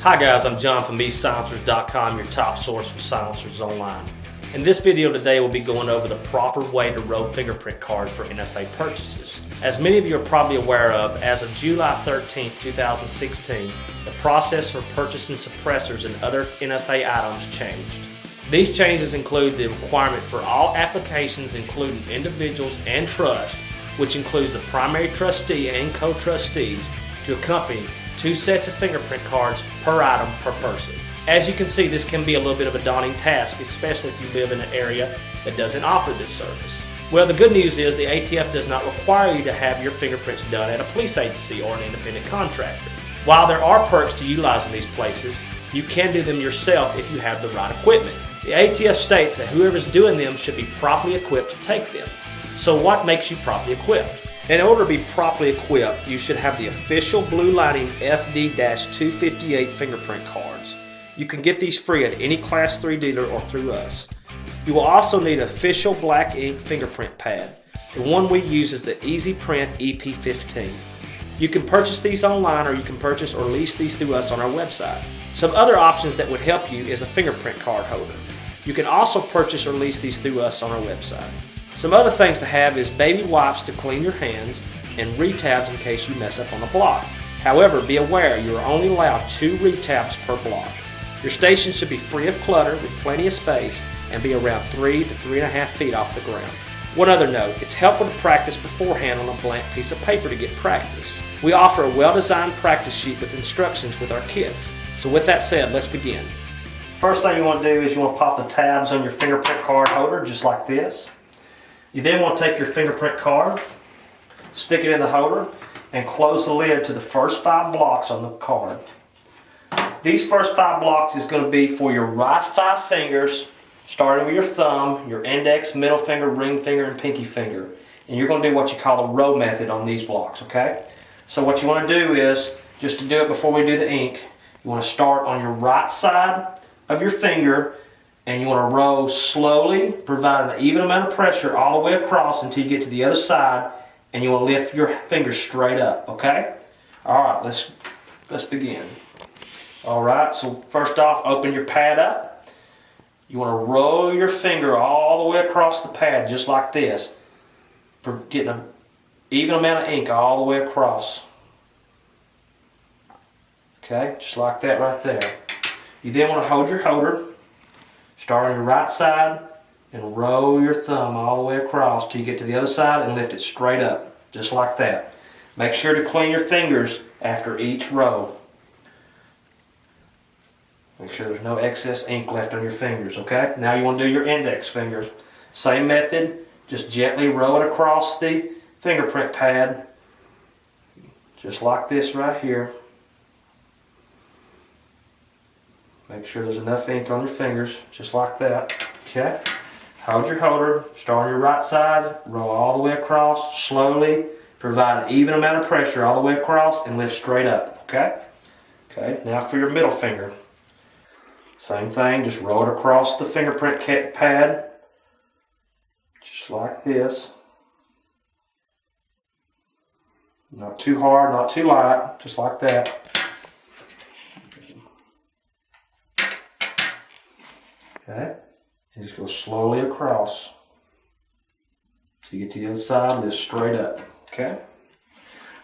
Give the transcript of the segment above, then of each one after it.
Hi guys, I'm John from eSilencers.com, your top source for silencers online. In this video today, we'll be going over the proper way to row fingerprint cards for NFA purchases. As many of you are probably aware of, as of July 13, 2016, the process for purchasing suppressors and other NFA items changed. These changes include the requirement for all applications including individuals and trust, which includes the primary trustee and co-trustees, to accompany 2 sets of fingerprint cards per item per person. As you can see, this can be a little bit of a daunting task, especially if you live in an area that doesn't offer this service. Well, the good news is the ATF does not require you to have your fingerprints done at a police agency or an independent contractor. While there are perks to utilizing these places, you can do them yourself if you have the right equipment. The ATF states that whoever's doing them should be properly equipped to take them. So what makes you properly equipped? In order to be properly equipped, you should have the official Blue Lighting FD-258 fingerprint cards. You can get these free at any Class 3 dealer or through us. You will also need an official black ink fingerprint pad. The one we use is the EasyPrint EP15. You can purchase these online, or you can purchase or lease these through us on our website. Some other options that would help you is a fingerprint card holder. You can also purchase or lease these through us on our website. Some other things to have is baby wipes to clean your hands and retabs in case you mess up on a block. However, be aware you are only allowed 2 retabs per block. Your station should be free of clutter with plenty of space and be around 3 to 3.5 feet off the ground. One other note, it's helpful to practice beforehand on a blank piece of paper to get practice. We offer a well-designed practice sheet with instructions with our kits. So with that said, let's begin. First thing you want to do is you want to pop the tabs on your fingerprint card holder just like this. You then want to take your fingerprint card, stick it in the holder, and close the lid to the first 5 blocks on the card. These first 5 blocks is going to be for your right 5 fingers, starting with your thumb, your index, middle finger, ring finger, and pinky finger. And you're going to do what you call a row method on these blocks, okay? So what you want to do is, just to do it before we do the ink, you want to start on your right side of your finger, and you want to row slowly, providing an even amount of pressure all the way across until you get to the other side, and you want to lift your fingers straight up, okay? Alright, let's begin. Alright, so first off, open your pad up. You want to roll your finger all the way across the pad, just like this, for getting an even amount of ink all the way across. Okay, just like that right there. You then want to hold your holder, start on your right side, and roll your thumb all the way across till you get to the other side and lift it straight up, just like that. Make sure to clean your fingers after each row. Make sure there's no excess ink left on your fingers, okay? Now you want to do your index finger. Same method, just gently roll it across the fingerprint pad, just like this right here. Make sure there's enough ink on your fingers, just like that, okay? Hold your holder, start on your right side, roll all the way across, slowly, provide an even amount of pressure all the way across, and lift straight up, okay? Okay, now for your middle finger. Same thing, just roll it across the fingerprint pad, just like this. Not too hard, not too light, just like that. Okay, and just go slowly across. So you get to the other side, lift straight up, okay?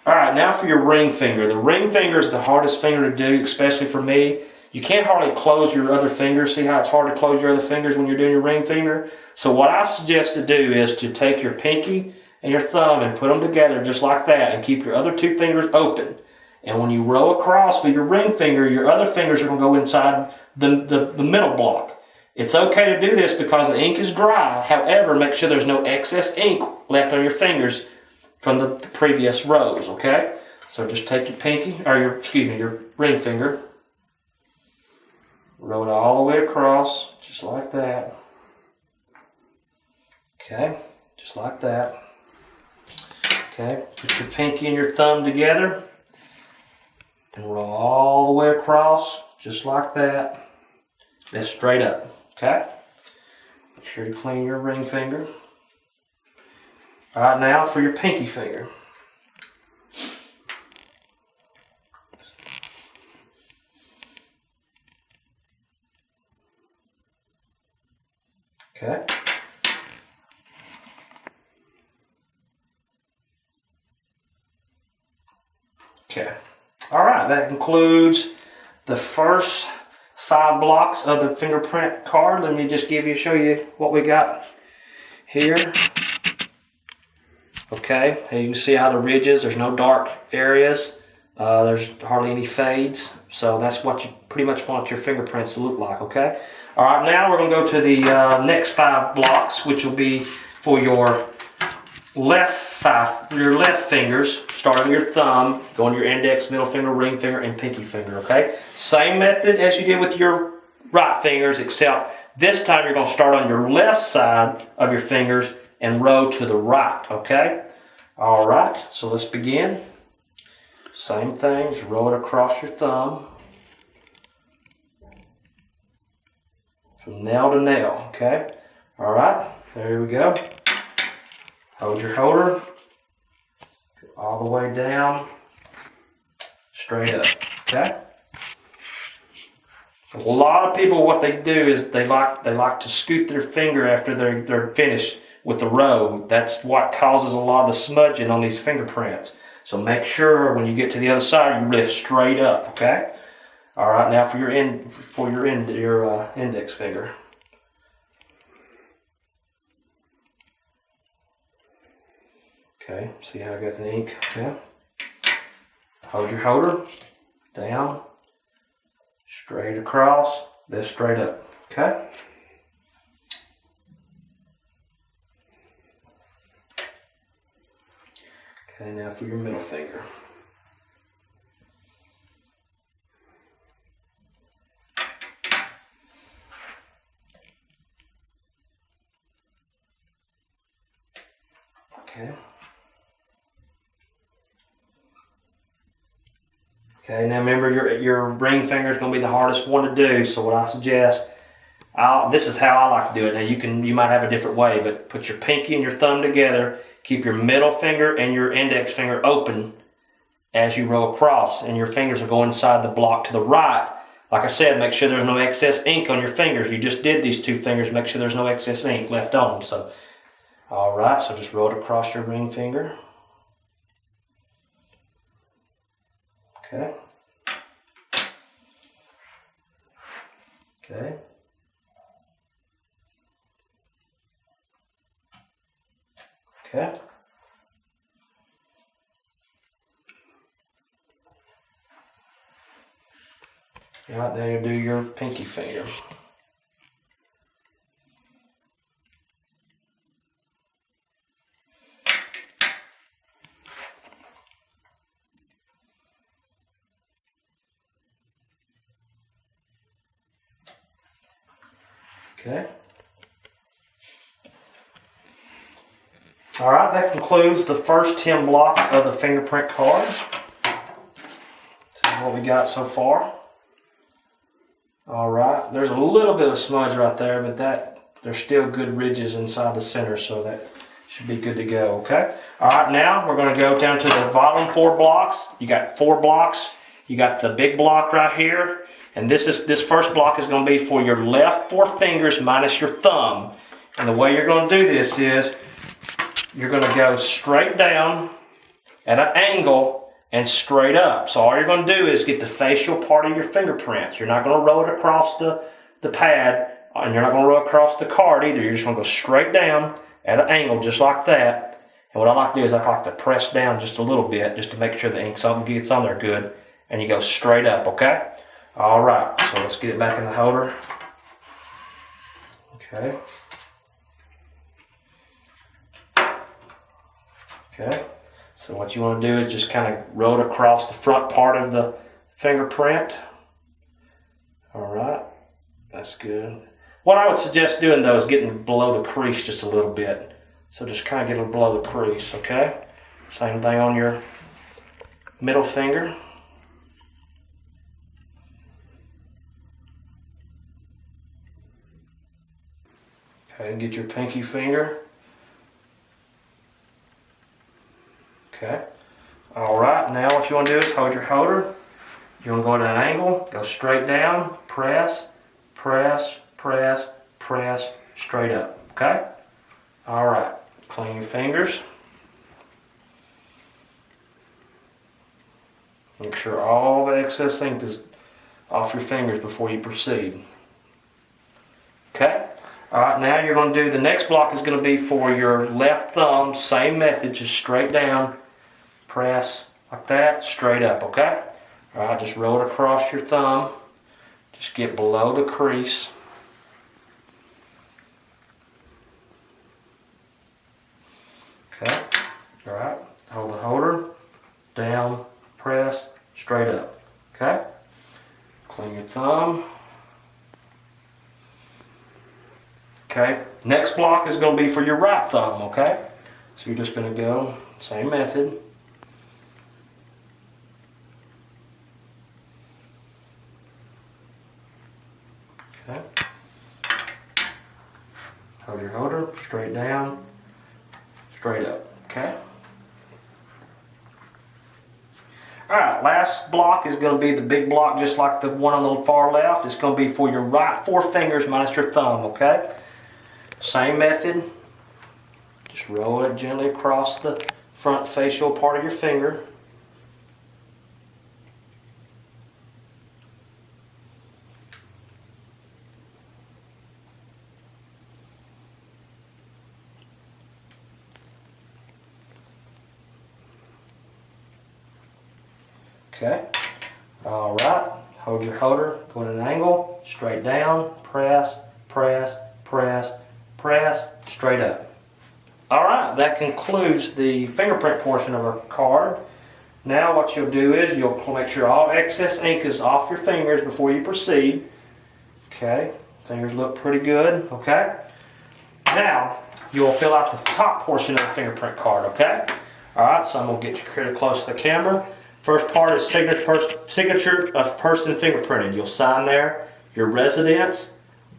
Alright, now for your ring finger. The ring finger is the hardest finger to do, especially for me. You can't hardly close your other fingers. See how it's hard to close your other fingers when you're doing your ring finger? So what I suggest to do is to take your pinky and your thumb and put them together just like that, and keep your other 2 fingers open. And when you row across with your ring finger, your other fingers are going to go inside the middle block. It's okay to do this because the ink is dry. However, make sure there's no excess ink left on your fingers from the previous rows, okay? So just take your pinky, or your ring finger, roll it all the way across, just like that. Okay, just like that. Okay, put your pinky and your thumb together and roll all the way across, just like that. Lift straight up. Okay? Make sure to clean your ring finger. Alright, now for your pinky finger. Okay. Okay. All right, that concludes the first 5 blocks of the fingerprint card. Let me just show you what we got here. Okay, you can see how the ridges, there's no dark areas. There's hardly any fades. So that's what you pretty much want your fingerprints to look like, okay? All right, now we're gonna go to the next 5 blocks, which will be for your left fingers, starting with your thumb, going to your index, middle finger, ring finger, and pinky finger, okay? Same method as you did with your right fingers, except this time you're gonna start on your left side of your fingers and row to the right, okay? All right, so let's begin. Same thing, just roll it across your thumb. From nail to nail, okay? All right, there we go. Hold your holder, all the way down, straight up, okay? A lot of people, what they do is they like to scoot their finger after they're finished with the row. That's what causes a lot of the smudging on these fingerprints. So make sure when you get to the other side, you lift straight up, okay? All right, now for your index finger. Okay, see how I got the ink? Okay. Hold your holder down, straight across, this straight up. Okay. Okay, now for your middle finger. Okay. Okay, now remember your ring finger is going to be the hardest one to do, so what I suggest, this is how I like to do it. Now you might have a different way, but put your pinky and your thumb together, keep your middle finger and your index finger open as you row across, and your fingers will go inside the block to the right. Like I said, make sure there's no excess ink on your fingers. You just did these 2 fingers, make sure there's no excess ink left on them. So, all right, so just roll it across your ring finger. Okay. Okay. Okay. All right, then you do your pinky finger. Okay. All right, that concludes the first 10 blocks of the fingerprint card. See what we got so far. All right, there's a little bit of smudge right there, but there's still good ridges inside the center, so that should be good to go, okay? All right, now we're gonna go down to the bottom 4 blocks. You got 4 blocks. You got the big block right here, and this first block is gonna be for your left 4 fingers minus your thumb. And the way you're gonna do this is, you're gonna go straight down at an angle and straight up. So all you're gonna do is get the facial part of your fingerprints. You're not gonna roll it across the pad, and you're not gonna roll across the card either. You're just gonna go straight down at an angle just like that. And what I like to do is I like to press down just a little bit just to make sure the ink gets on there good. And you go straight up, okay? All right, so let's get it back in the holder. Okay. Okay, so what you want to do is just kind of roll it across the front part of the fingerprint. All right, that's good. What I would suggest doing though is getting below the crease just a little bit. So just kind of get it below the crease, okay? Same thing on your middle finger. Okay, get your pinky finger. Okay. All right, now what you want to do is hold your holder. You want to go at an angle, go straight down, press, press, press, press, straight up. Okay? All right. Clean your fingers. Make sure all the excess ink is off your fingers before you proceed. Okay? Alright, now you're going to do, the next block is going to be for your left thumb. Same method, just straight down. Press like that, straight up, okay? Alright, just roll it across your thumb. Just get below the crease. Okay? Alright, hold the holder, down, press, straight up. Okay? Clean your thumb. Okay, next block is going to be for your right thumb, okay? So you're just going to go, same method. Okay. Hold your holder, straight down, straight up, okay? Alright, last block is going to be the big block just like the one on the far left. It's going to be for your right four fingers minus your thumb, okay? Same method, just roll it gently across the front facial part of your finger. Okay, all right, hold your holder, go at an angle, straight down, press, press, press, press, straight up. Alright, that concludes the fingerprint portion of our card. Now what you'll do is you'll make sure all excess ink is off your fingers before you proceed. Okay, fingers look pretty good, okay? Now, you'll fill out the top portion of the fingerprint card, okay? Alright, so I'm going to get you pretty close to the camera. First part is signature of person fingerprinted. You'll sign there your residence,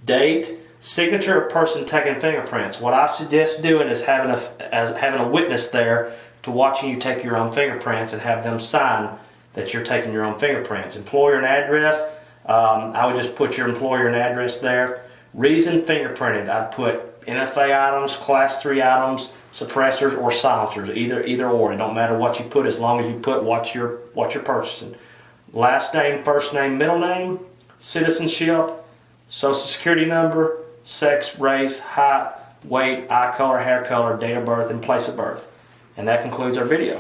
date, signature of person taking fingerprints. What I suggest doing is having a witness there to watching you take your own fingerprints and have them sign that you're taking your own fingerprints. Employer and address, I would just put your employer and address there. Reason fingerprinted, I'd put NFA items, class 3 items, suppressors or silencers, either or. It don't matter what you put as long as you put what you're purchasing. Last name, first name, middle name, citizenship, social security number, sex, race, height, weight, eye color, hair color, date of birth, and place of birth. And that concludes our video.